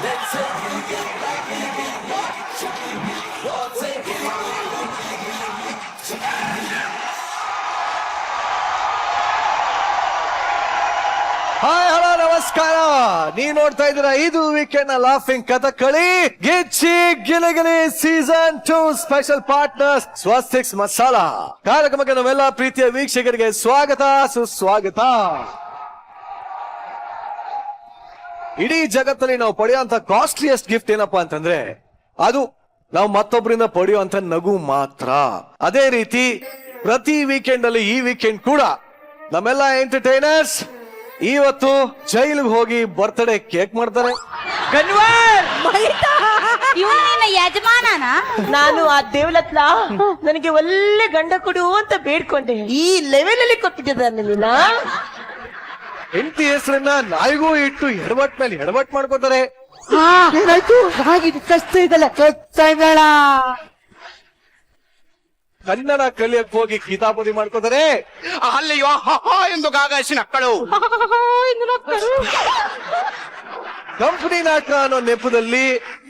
Hi hello ನಮಸ್ಕಾರ. ನೀವ್ ನೋಡ್ತಾ ಇದ್ದೀರಾ ಇದು ವೀಕೆಂಡ್ ಲಾಫಿಂಗ್ ಕಥಕಳಿ ಗಿಚ್ಚಿ ಗಿಲಿಗಿಲಿ ಸೀಸನ್ 2 ಸ್ಪೆಷಲ್ ಪಾರ್ಟ್ನರ್ಸ್ ಸ್ವಸ್ತಿಕ್ಸ್ ಮಸಾಲಾ ಕಾರ್ಯಕ್ರಮಕ್ಕೆ ನಾವೆಲ್ಲ ಪ್ರೀತಿಯ ವೀಕ್ಷಕರಿಗೆ ಸ್ವಾಗತ ಸುಸ್ವಾಗತ. ಇಡೀ ಜಗತ್ತಲ್ಲಿ ನಾವು ಪಡೆಯುವಂತ ಕಾಸ್ಟ್ಲಿಯೆಸ್ಟ್ ಗಿಫ್ಟ್ ಏನಪ್ಪಾ ಅಂತಂದ್ರೆ ಅದು ನಾವು ಮತ್ತೊಬ್ಬರಿಂದ ಪಡೆಯುವಂತ ನಗು ಮಾತ್ರ. ಅದೇ ರೀತಿ ಪ್ರತಿ ವೀಕೆಂಡ್ ಅಲ್ಲಿ ಈ ವೀಕೆಂಡ್ ಕೂಡ ನಮ್ಮೆಲ್ಲ ಎಂಟರ್ಟೈನರ್ಸ್ ಇವತ್ತು ಜೈಲಿಗೆ ಹೋಗಿ ಬರ್ತ್ಡೇ ಕೇಕ್ ಮಾಡ್ತಾರೆ. ಯಜಮಾನನ ನಾನು ಆ ದೇವಲತ್ಲ ನನಗೆ ಒಳ್ಳೆ ಗಂಡ ಕೊಡು ಅಂತ ಬೇಡ್ಕೊಂಡೆ. ಈ ಲೆವೆಲ್ ಅಲ್ಲಿ ಕೊಟ್ಟಿದ್ದಾನೆ ನೀನ. ಹೆಂಡತಿ ಹೆಸರನ್ನ ನಾಯಿಗೂ ಇಟ್ಟು ಎಡವಟ್ ಮೇಲೆ ಎಡವಟ್ ಮಾಡ್ಕೋತಾರೆ. ಏನಾಯ್ತು? ಕಷ್ಟ ಇದಲ್ಲ ಕನ್ನಡ ಕಲಿಯಕ್ ಹೋಗಿ ಕಿತಾಪತಿ ಮಾಡ್ಕೋತಾರೆ. ಅಲ್ಲಿಯೋ ಎಂದು ಗಾಗಾಯಿಸಿ ನಕ್ಕಳು. ಕಂಪನಿ ನಾಟಕ ಅನ್ನೋ ನೆಪದಲ್ಲಿ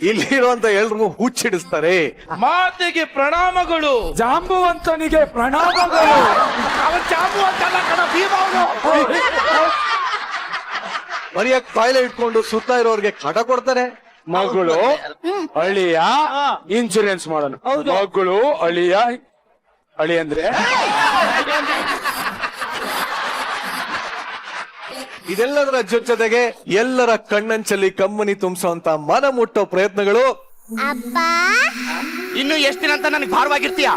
ಇಲ್ಲಿರುವಂತ ಎಲ್ರಿಗೂ ಹುಚ್ಚಿಡಿಸ್ತಾರೆ. ಮಾತೆಗೆ ಪ್ರಣಾಮಗಳು, ಜಾಂಬುವಂತನಿಗೆ ಪ್ರಣಾಮಗಳು. ಅವನ್ ಜಾಂಬುವಂತಲ್ಲ ಕಣ, ಭೀಮವನು. ಮರಿಯಕ್ ಕಾಯಿಲೆ ಇಟ್ಕೊಂಡು ಸುತ್ತ ಇರೋರ್ಗೆ ಕಟ ಕೊಡ್ತಾರೆ. ಮಗಳು ಅಳಿಯ ಇನ್ಶೂರೆನ್ಸ್ ಮಾಡೋಣ. ಮಗಳು ಅಳಿಯ ಅಳಿ ಅಂದ್ರೆ ಇದೆಲ್ಲದರ ಜೊತೆಗೆ ಎಲ್ಲರ ಕಣ್ಣಂಚಲ್ಲಿ ಕಮ್ಮನಿ ತುಂಬಿಸುವಂತ ಮನ ಮುಟ್ಟೋ ಪ್ರಯತ್ನಗಳು. ಇನ್ನು ಎಷ್ಟ್ ದಿನ ಅಂತ ನನಗೆ ಭಾರವಾಗಿರ್ತೀಯ?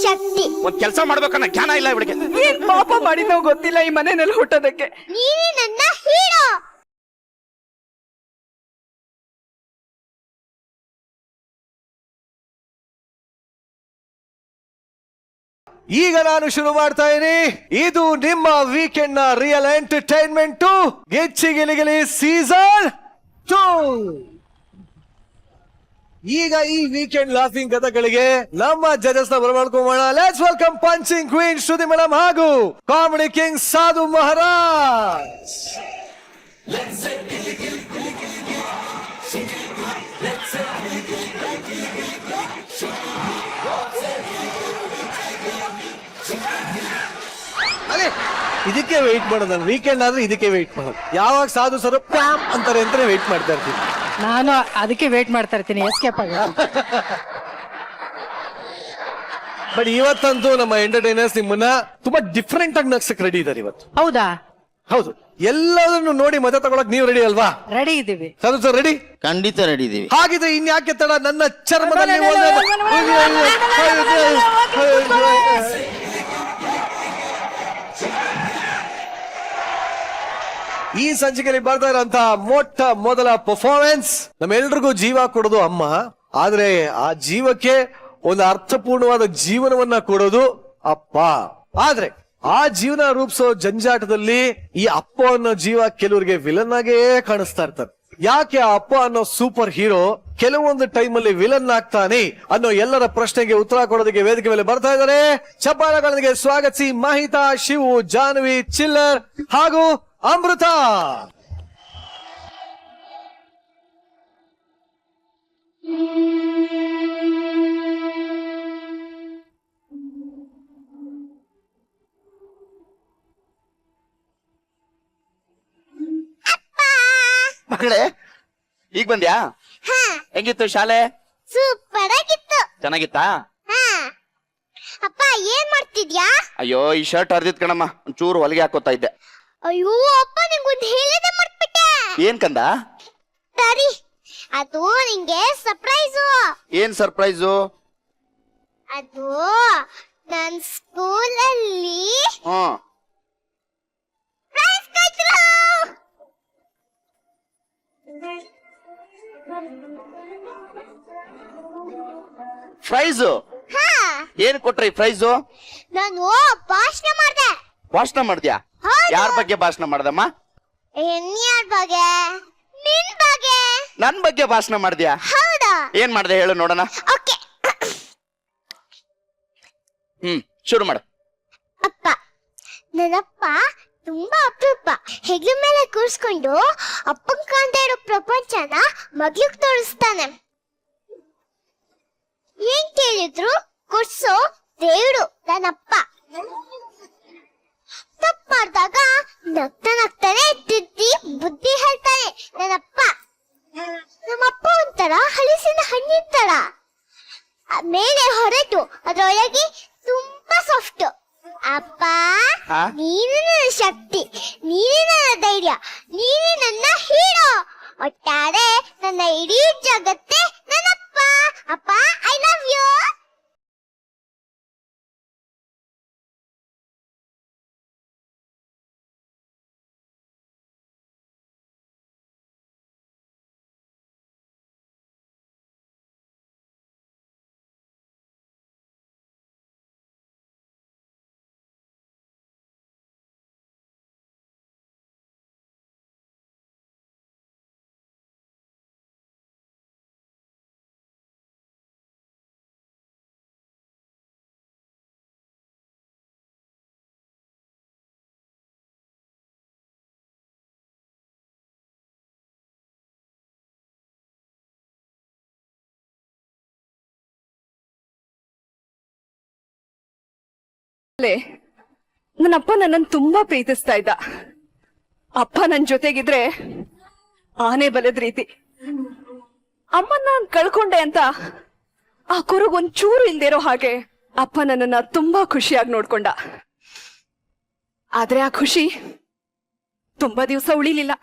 ಶಕ್ತಿ ಒಂದ್ ಕೆಲಸ ಮಾಡ್ಬೇಕನ್ನ ಜ್ಞಾನ ಇಲ್ಲ ಇವಳಿಗೆ. ಏನ್ ಪಾಪ ಮಾಡಿದೋ ಗೊತ್ತಿಲ್ಲ ಈ ಮನೆಯಲ್ಲಿ ಹುಟ್ಟೋದಕ್ಕೆ. ನೀನೇ ನನ್ನ ಹೀರೋ. ಈಗ ನಾನು ಶುರು ಮಾಡ್ತಾ ಇದೀನಿ. ಇದು ನಿಮ್ಮ ವೀಕೆಂಡ್ ನ real entertainment Gicchi Giligili season 2. ಈಗ ಈ ವೀಕೆಂಡ್ ಲಾಫಿಂಗ್ ಕಥಗಳಿಗೆ ನಮ್ಮ ಜಜಸ್ ನ ಬರಮಾಡ್ಕೋಣ. Let's welcome punching queen Shruti madam ಹಾಗೂ ಕಾಮಿಡಿ ಕಿಂಗ್ ಸಾಧು ಮಹಾರಾಜ್. ಇದಕ್ಕೆ ವೆಯ್ಟ್ ಮಾಡೋದು. ವೀಕೆಂಡ್ ಆದ್ರೆ ಇದಕ್ಕೆ ವೆಯ್ಟ್ ಮಾಡೋದು. ಯಾವಾಗ ಸಾಧು ಸರ್ ಪ್ಯಾಮ್ ಅಂತಾರೆ ಅಂತಾನೆ ವೆಯ್ಟ್ ಮಾಡ್ತಾ ಇರ್ತೀನಿ. ನಾನು ಅದಕ್ಕೆ ವೇಟ್ ಮಾಡ್ತಾ ಇರ್ತೀನಿ ಎಸ್ಕೇಪ್ ಆಗಿ. ಬಟ್ ಇವತ್ತಂತೂ ನಮ್ಮ ಎಂಟರ್ಟೈನರ್ಸ್ ನಿಮ್ಮನ್ನ ತುಂಬಾ ಡಿಫ್ರೆಂಟ್ ಆಗಿ ನಗ್ಸಕ್ ರೆಡಿ ಇದಾರೆ ಇವತ್ತು. ಹೌದಾ? ಹೌದು. ಎಲ್ಲದನ್ನು ನೋಡಿ ಮಜಾ ತಗೊಳಕ್ ನೀವು ರೆಡಿ ಅಲ್ವಾ? ರೆಡಿ ಇದ್ದೀವಿ. ಸಾಧು ಸರ್ ರೆಡಿ? ಖಂಡಿತ ರೆಡಿ ಇದೀವಿ. ಹಾಗಿದ್ರೆ ಇನ್ಯಾಕೆ ತಡ? ನನ್ನ ಚರ್ಮದಲ್ಲಿ ಈ ಸಂಚಿಕೆಯಲ್ಲಿ ಬರ್ತಾ ಇರೋಂತ ಮೊಟ್ಟ ಮೊದಲ ಪರ್ಫಾರ್ಮೆನ್ಸ್ ನಮ್ಮೆಲ್ರಿಗೂ ಜೀವ ಕೊಡೋದು ಅಮ್ಮ. ಆದ್ರೆ ಆ ಜೀವಕ್ಕೆ ಒಂದು ಅರ್ಥಪೂರ್ಣವಾದ ಜೀವನವನ್ನ ಕೊಡೋದು ಅಪ್ಪ. ಆದ್ರೆ ಆ ಜೀವನ ರೂಪಿಸೋ ಜಂಜಾಟದಲ್ಲಿ ಈ ಅಪ್ಪ ಅನ್ನೋ ಜೀವ ಕೆಲವರಿಗೆ ವಿಲನ್ ಆಗೇ ಕಾಣಿಸ್ತಾ ಇರ್ತಾರೆ. ಯಾಕೆ ಆ ಅಪ್ಪ ಅನ್ನೋ ಸೂಪರ್ ಹೀರೋ ಕೆಲವೊಂದು ಟೈಮ್ ಅಲ್ಲಿ ವಿಲನ್ ಆಗ್ತಾನೆ ಅನ್ನೋ ಎಲ್ಲರ ಪ್ರಶ್ನೆಗೆ ಉತ್ತರ ಕೊಡೋದಕ್ಕೆ ವೇದಿಕೆ ಮೇಲೆ ಬರ್ತಾ ಇದ್ದಾರೆ. ಚಪ್ಪಾಳೆಗಳೊಂದಿಗೆ ಸ್ವಾಗತಿಸಿ ಮಹಿತಾ, ಶಿವು, ಜಾನ್ವಿ, ಚಿಲ್ಲರ್ ಹಾಗೂ ಅಮೃತ. ಮಗಳೇ ಈಗ ಬಂದ್ಯಾ? ಹೆಂಗಿತ್ತು ಶಾಲೆ? ಸೂಪರ್ ಆಗಿತ್ತು. ಚೆನ್ನಾಗಿತ್ತಾ? ಅಪ್ಪ ಏನ್ ಮಾಡ್ತಿದ್ಯಾ? ಅಯ್ಯೋ ಈ ಶರ್ಟ್ ಹರಿದಿತ್ ಕಣಮ್ಮ, ಒಂಚೂರು ಹೊಲಿಗೆ ಹಾಕೋತಾ ಇದ್ದೆ. ಅಯ್ಯೋ ಅಪ್ಪ ನಿಂಗೊಂದು ಹೇಳದೆ ಮರ್ತ್ಬಿಟ್ಟೆ. ಏನ್ ಕಂದ? ಸರಿ, ಅದು ನಿಂಗೆ ಸರ್ಪ್ರೈಸು. ಏನ್ ಸರ್ಪ್ರೈಸು? ಅದು ನನ್ ಸ್ಕೂಲಲ್ಲಿ ಪ್ರೈಸ್ ಕೊಟ್ರು. ಪ್ರೈಸು? ಏನ್ ಕೊಟ್ರಿ ಪ್ರೈಸು? ನಾನು ಭಾಷಣ ಮಾಡ್ದೆ. ಭಾಷಣ ಮಾಡ್ದ್ಯಾ? ಯಾರ ಬಗ್ಗೆ ಭಾಷಣ ಮಾಡ್ದಮ್ಮ? ಯಾರ ಬಗ್ಗೆ? ನಿನ್ ಬಗ್ಗೆ. ನನ್ ಬಗ್ಗೆ ಭಾಷಣ ಮಾಡ್ದ್ಯಾ? ಹೌದಾ? ಏನ್ ಮಾಡ್ದೆ ಹೇಳು ನೋಡೋಣ. ಓಕೆ, ಶುರು ಮಾಡು. ಅಪ್ಪ, ನನ್ನಪ್ಪ ತುಂಬಾ ಅಪರೂಪ. ಹೆಗ್ಲ ಮೇಲೆ ಕೂರ್ಸ್ಕೊಂಡು ಅಪ್ಪನ್ ಕಾಣ್ತಾ ಇರೋ ಪ್ರಪಂಚನ ಮಗ್ಲಿಗ್ ತೋರಿಸ್ತಾನೆ. ಏನ್ ಕೇಳಿದ್ರು ಕೊಡ್ಸೋ ದೇವ್ರು ನನ್ನಪ್ಪ. ತಪ್ಪು ಮಾಡ್ದಾಗ ನಗ್ತಾನೆ ತಿದ್ದಿ ಬುದ್ಧಿ ಹೇಳ್ತಾನೆ ನನ್ನಪ್ಪ. ನಮ್ಮಪ್ಪ ಒಂಥರ ಹಲಸಿನ ಹಣ್ಣಿನ ತರ, ಮೇಲೆ ಹೊರಟು ಅದ್ರೊಳಗೆ ತುಂಬಾ ಸಾಫ್ಟ್. ಅಪ್ಪ, ಆ? ನೀನು ನನ್ನ ಶಕ್ತಿ, ನೀನೇ ನನ್ನ ಧೈರ್ಯ, ನೀನೇ ನನ್ನ ಹೀರೋ. ಒಟ್ಟಾರೆ ನನ್ನ ಇಡೀ ಜಗತ್ತೇ ನನ್ನಪ್ಪ. ಅಪ್ಪ, ಐ ಲವ್ ಯು. ನನ್ನಪ್ಪ ನನ್ನನ್ನು ತುಂಬಾ ಪ್ರೀತಿಸ್ತಾ ಇದ್ದ. ಅಪ್ಪ ನನ್ ಜೊತೆಗಿದ್ರೆ ಆನೆ ಬಲದ ರೀತಿ. ಅಮ್ಮನ್ನ ನಾನ್ ಕಳ್ಕೊಂಡೆ ಅಂತ ಆ ಕುರುಗ್ ಒಂಚೂರು ಇಲ್ದಿರೋ ಹಾಗೆ ಅಪ್ಪ ನನ್ನನ್ನ ತುಂಬಾ ಖುಷಿಯಾಗಿ ನೋಡ್ಕೊಂಡ. ಆದ್ರೆ ಆ ಖುಷಿ ತುಂಬಾ ದಿವಸ ಉಳಿಲಿಲ್ಲ.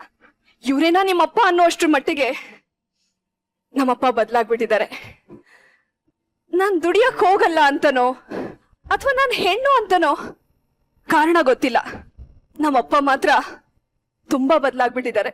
ಇವ್ರೇನಾ ನಿಮ್ಮಪ್ಪ ಅನ್ನೋ ಅಷ್ಟ್ರ ಮಟ್ಟಿಗೆ ನಮ್ಮಪ್ಪ ಬದಲಾಗ್ಬಿಟ್ಟಿದ್ದಾರೆ. ನಾನ್ ದುಡಿಯಕ್ ಹೋಗಲ್ಲ ಅಂತನೋ ಅಥವಾ ನಾನು ಹೆಣ್ಣು ಅಂತನೋ ಕಾರಣ ಗೊತ್ತಿಲ್ಲ, ನಮ್ಮಪ್ಪ ಮಾತ್ರ ತುಂಬಾ ಬದಲಾಗ್ಬಿಟ್ಟಿದ್ದಾರೆ.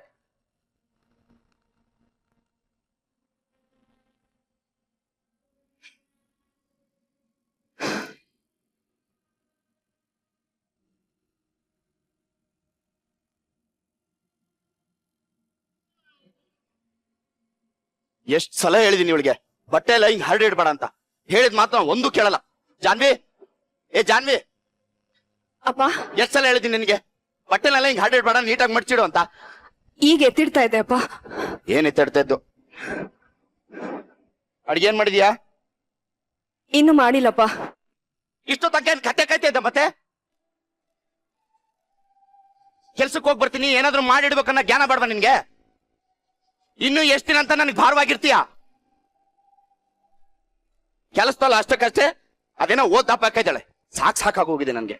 ಎಷ್ಟ್ ಸಲ ಹೇಳಿದೀನಿ ಇವಳಿಗೆ ಬಟ್ಟೆ ಎಲ್ಲ ಹಿಂಗ್ ಹರಡಿ ಇಡ್ಬೇಡ ಅಂತ. ಹೇಳಿದ್ ಮಾತ್ರ ಒಂದು ಕೇಳಲ್ಲ. ಜಾನ್ವಿ, ಏ ಜಾನ್ವಿ, ಅಪ್ಪ, ಎಷ್ಟ್ ಸಲ ಹೇಳಿದೀನಿ ನಿನಗೆ ಬಟ್ಟೆನೆಲ್ಲ ಹಿಂಗ್ ಹರಡಿ ಇಡ್ಬೇಡ, ನೀಟಾಗಿ ಮಡ್ಚಿಡು ಅಂತ. ಈಗ ಎತ್ತಿಡ್ತಾ ಇದೆ ಅಪ್ಪ. ಏನ್ ಎತ್ತಿಡ್ತಾ ಇದ್ದು? ಅಡ್ಗೆ ಏನ್ ಮಾಡಿದ್ಯಾ? ಇನ್ನು ಮಾಡಿಲ್ಲಪ್ಪ. ಇಷ್ಟೊತ್ತಂಕ ಏನ್ ಕತ್ತೆ ಕಾಯ್ತಾ ಇದ್ದ ಮತ್ತೆ? ಕೆಲ್ಸಕ್ಕೆ ಹೋಗಿ ಬರ್ತೀನಿ, ಏನಾದ್ರೂ ಮಾಡಿಡ್ಬೇಕನ್ನ ಜ್ಞಾನ ಬೇಡವಾ ನಿನ್ಗೆ? ಇನ್ನು ಎಷ್ಟ್ ದಿನ ಅಂತ ನನಗೆ ಭಾರವಾಗಿರ್ತೀಯ? ಕೆಲಸದಲ್ಲ ಅಷ್ಟಕ್ಕಷ್ಟೇ ಅದೇನೋ ಓದ್ ಹಾಕಿದ್ದಾಳೆ. ಸಾಕಾಗಿ ಹೋಗಿದೆ ನನ್ಗೆ.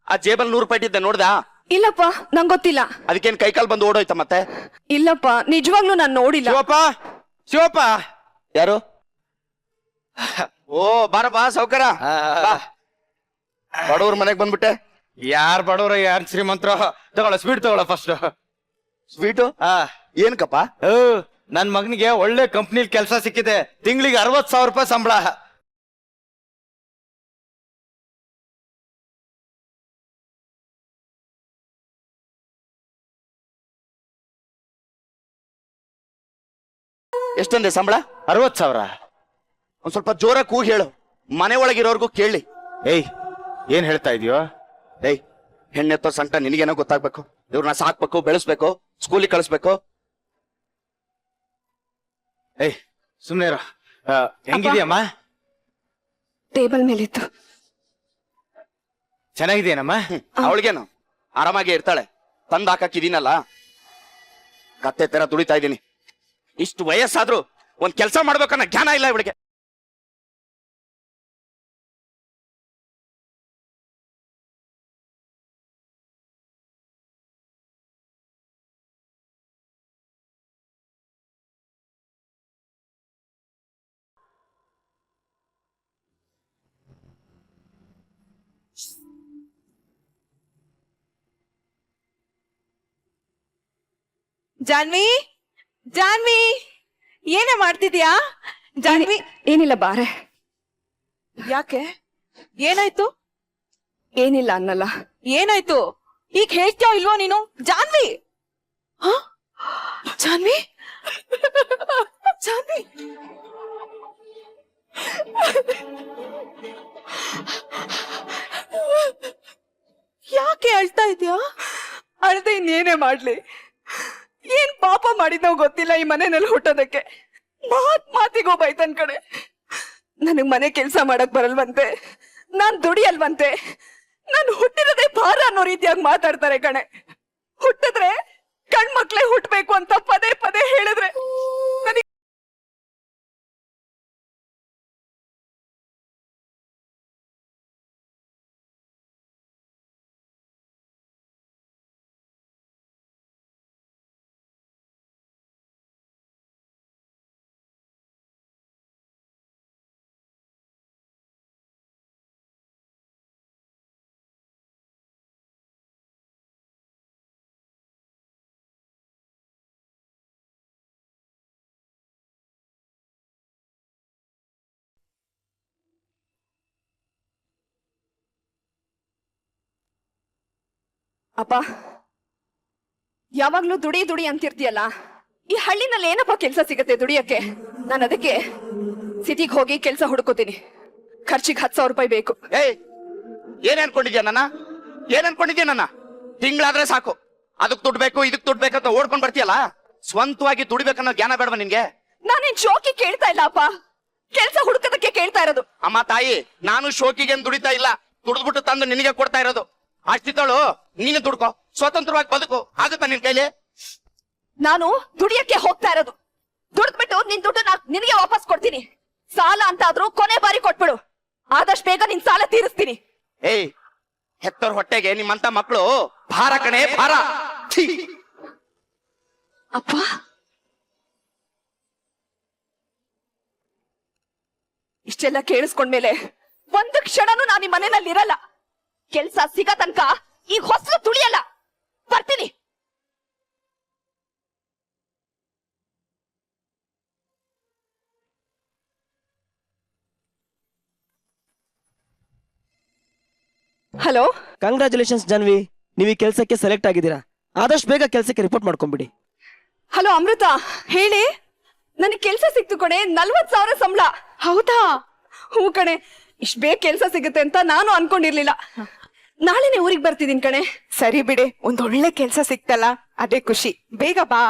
ಆ ಜೇಬಲ್ 100 ರೂಪಾಯಿ ಇಟ್ಟಿದ್ದೆ ನೋಡ್ದಾ? ಇಲ್ಲಪ್ಪ, ನಂಗ್ ಗೊತ್ತಿಲ್ಲ. ಅದಕ್ಕೇನ್ ಕೈಕಾಲ್ ಬಂದು ಓಡೋಯ್ತ ಮತ್ತೆ? ಇಲ್ಲಪ್ಪ, ನಿಜವಾಗ್ಲೂ ನಾನ್ ನೋಡಿಲ್ಲ. ಶಿವಪ್ಪ ಯಾರು? ಓ ಬಾರಪ್ಪ ಸೌಕರ. ಬಡವ್ರ ಮನೆಗ್ ಬಂದ್ಬಿಟ್ಟೆ. ಯಾರ್ ಬಡವ್ರ ಯಾರ್ ಶ್ರೀಮಂತರ? ತಗೊಳ ಸ್ವೀಟ್ ತಗೊಳ ಫಸ್ಟ್. ಸ್ವೀಟು ಏನಕ್ಕಪ್ಪ? ನನ್ ಮಗನಿಗೆ ಒಳ್ಳೆ ಕಂಪ್ನಿಲ್ ಕೆಲಸ ಸಿಕ್ಕಿದೆ. ತಿಂಗಳಿಗೆ 60,000 ರೂಪಾಯಿ ಸಂಬಳ. ಎಷ್ಟೊಂದೆ ಸಂಬಳ? 60,000. ಒಂದ್ ಸ್ವಲ್ಪ ಜೋರ ಕೂಗಿ ಹೇಳು, ಮನೆ ಒಳಗಿರೋರ್ಗೂ ಕೇಳಿ. ಏಯ್, ಏನ್ ಹೇಳ್ತಾ ಇದೀಯೋ? ಏಯ್, ಹೆಣ್ಣೆತ್ತೋ ಸಂಕಟ ನಿನಗೇನೋ ಗೊತ್ತಾಗ್ಬೇಕು. ಇವ್ರನ್ನ ಸಾಕ್ಬೇಕು, ಬೆಳೆಸ್ಬೇಕು, ಸ್ಕೂಲಿಗೆ ಕಳಿಸ್ಬೇಕು. ಏಯ್ ಸುಮ್ನೆ ಇರು. ಹೆಂಗಿದ್ಯಮ್ಮ? ಟೇಬಲ್ ಮೇಲಿತ್ತು. ಚೆನ್ನಾಗಿದೆಯೇನಮ್ಮ? ಅವಳಿಗೇನು, ಆರಾಮಾಗಿ ಇರ್ತಾಳೆ. ತಂದ್ ಹಾಕಿದೀನಲ್ಲ, ಕತ್ತೆ ತರ ದುಡಿತಾ ಇದ್ದೀನಿ. ಇಷ್ಟು ವಯಸ್ಸಾದ್ರೂ ಒಂದ್ ಕೆಲಸ ಮಾಡ್ಬೇಕನ್ನ ಜ್ಞಾನ ಇಲ್ಲ ಇವಳಿಗೆ. ಜಾನ್ವಿ, ಜಾನ್ವಿ, ಏನ ಮಾಡ್ತಿದ್ಯಾ? ಜಾನ್ವಿ, ಏನಿಲ್ಲ ಬಾರೆ. ಯಾಕೆ, ಏನಾಯ್ತು? ಏನಿಲ್ಲ ಅನ್ನಲ್ಲ. ಏನಾಯ್ತು? ಈಗ ಹೇಳ್ತೀಯೋ ಇಲ್ವೋ ನೀನು? ಜಾನ್ವಿ, ಜಾನ್ವಿ, ಜಾನ್ವಿ, ಯಾಕೆ ಅಳ್ತಾ ಇದೆಯಾ? ಅಳ್ದೆ ಇನ್ನೇನೇ ಮಾಡ್ಲಿ? ಏನ್ ಪಾಪ ಮಾಡಿದ್ನೋ ಗೊತ್ತಿಲ್ಲ ಈ ಮನೆಯಲ್ಲಿ ಹುಟ್ಟೋದಕ್ಕೆ. ಮಾತಿಗೋ ಬೈತನ್ ಕಡೆ. ನನಗ್ ಮನೆ ಕೆಲ್ಸ ಮಾಡಕ್ ಬರಲ್ವಂತೆ, ನಾನ್ ದುಡಿಯಲ್ವಂತೆ, ನಾನು ಹುಟ್ಟಿರೋದೇ ಭಾರ ಅನ್ನೋ ರೀತಿಯಾಗಿ ಮಾತಾಡ್ತಾರೆ ಕಣೆ. ಹುಟ್ಟಿದ್ರೆ ಗಂಡ್ಮಕ್ಳೇ ಹುಟ್ಬೇಕು ಅಂತ ಪದೇ ಪದೇ ಹೇಳಿದ್ರೆ ನನಗೆ ಅಪ್ಪ, ಯಾವಾಗ್ಲೂ ದುಡಿ ದುಡಿ ಅಂತಿರ್ತೀಯಲ್ಲ, ಈ ಹಳ್ಳಿನಲ್ಲಿ ಏನಪ್ಪ ಕೆಲ್ಸ ಸಿಗತ್ತೆ ದುಡಿಯಕ್ಕೆ? ನಾನು ಅದಕ್ಕೆ ಸಿಟಿಗೆ ಹೋಗಿ ಕೆಲ್ಸ ಹುಡ್ಕೋತೀನಿ. ಖರ್ಚಿಗೆ 10,000 ರೂಪಾಯಿ ಬೇಕು. ಏಯ್, ಏನ್ ಅನ್ಕೊಂಡಿದ್ಯಾ ನನ್ನ? ತಿಂಗಳಾದ್ರೆ ಸಾಕು, ಅದಕ್ ದುಡ್ಡು ಬೇಕು ಇದಕ್ ದುಡ್ಡು ಬೇಕಂತ ಓಡ್ಕೊಂಡ್ ಬರ್ತೀಯಲ್ಲ. ಸ್ವಂತವಾಗಿ ದುಡಿಬೇಕನ್ನೋ ಜ್ಞಾನ ಬೇಡವಾ ನಿನ್ಗೆ? ನಾನೇನ್ ಶೋಕಿ ಕೇಳ್ತಾ ಇಲ್ಲ ಅಪ್ಪ, ಕೆಲ್ಸ ಹುಡುಕೋದಕ್ಕೆ ಕೇಳ್ತಾ ಇರೋದು. ಅಮ್ಮ ತಾಯಿ, ನಾನು ಶೋಕಿಗೆ ದುಡಿತಾ ಇಲ್ಲ, ದುಡ್ದ್ಬಿಟ್ಟು ತಂದು ನಿನಗೆ ಕೊಡ್ತಾ ಇರೋದು. ಅಷ್ಟಿದ್ದಳು ನೀನು ದುಡ್ಕೋ, ಸ್ವತಂತ್ರವಾಗಿ ಬದುಕು. ಆಗುತ್ತಾ ನಿನ್ ಕೈಲಿ? ನಾನು ದುಡಿಯಕ್ಕೆ ಹೋಗ್ತಾ ಇರೋದು. ದುಡ್ದ್ಬಿಟ್ಟು ನಿನ್ ದುಡ್ಡು ನಿನಗೆ ವಾಪಸ್ ಕೊಡ್ತೀನಿ. ಸಾಲ ಅಂತ ಆದ್ರೂ ಕೊನೆ ಬಾರಿ ಕೊಟ್ಬಿಡು, ಆದಷ್ಟು ಬೇಗ ನಿನ್ ಸಾಲ ತೀರಿಸ್ತೀನಿ. ಏಯ್, ಹೆತ್ತೋರ್ ಹೊಟ್ಟೆಗೆ ನಿಮ್ಮಂತ ಮಕ್ಕಳು ಭಾರ ಕಣೆ, ಭಾರ. ಛೀ! ಅಪ್ಪ, ಇಷ್ಟೆಲ್ಲ ಕೇಳಿಸ್ಕೊಂಡ್ಮೇಲೆ ಒಂದು ಕ್ಷಣನೂ ನಾನು ಈ ಮನೆಯಲ್ಲಿ ಇರಲ್ಲ. ಕೆಲ್ಸ ಸಿಗ ತನಕ ಈ ಹೊಸಲು ತುಳಿಯಲ್ಲ. ಬರ್ತೀನಿ. ಹಲೋ, ಕಂಗ್ರಾಚುಲೇಷನ್ಸ್ ಜಾನ್ವಿ, ನೀವು ಈ ಕೆಲಸಕ್ಕೆ ಸೆಲೆಕ್ಟ್ ಆಗಿದ್ದೀರಾ. ಆದಷ್ಟು ಬೇಗ ಕೆಲಸಕ್ಕೆ ರಿಪೋರ್ಟ್ ಮಾಡ್ಕೊಂಡ್ಬಿಡಿ. ಹಲೋ ಅಮೃತ, ಹೇಳಿ. ನನಗೆ ಕೆಲ್ಸ ಸಿಕ್ತು ಕಣೆ, 40,000 ಸಂಬಳ. ಹೌದಾ? ಹ್ಞೂ ಕಣೆ, ಇಷ್ಟ ಬೇಗ ಕೆಲ್ಸ ಸಿಗುತ್ತೆ ಅಂತ ನಾನು ಅನ್ಕೊಂಡಿರ್ಲಿಲ್ಲ. ನಾಳೆನೆ ಊರಿಗೆ ಬರ್ತಿದ್ದೀನಿ ಕಣೆ. ಸರಿ ಬಿಡೆ, ಒಂದೊಳ್ಳೆ ಕೆಲ್ಸ ಸಿಕ್ತಲ್ಲ, ಅದೇ ಖುಷಿ. ಬೇಗ ಬಾ.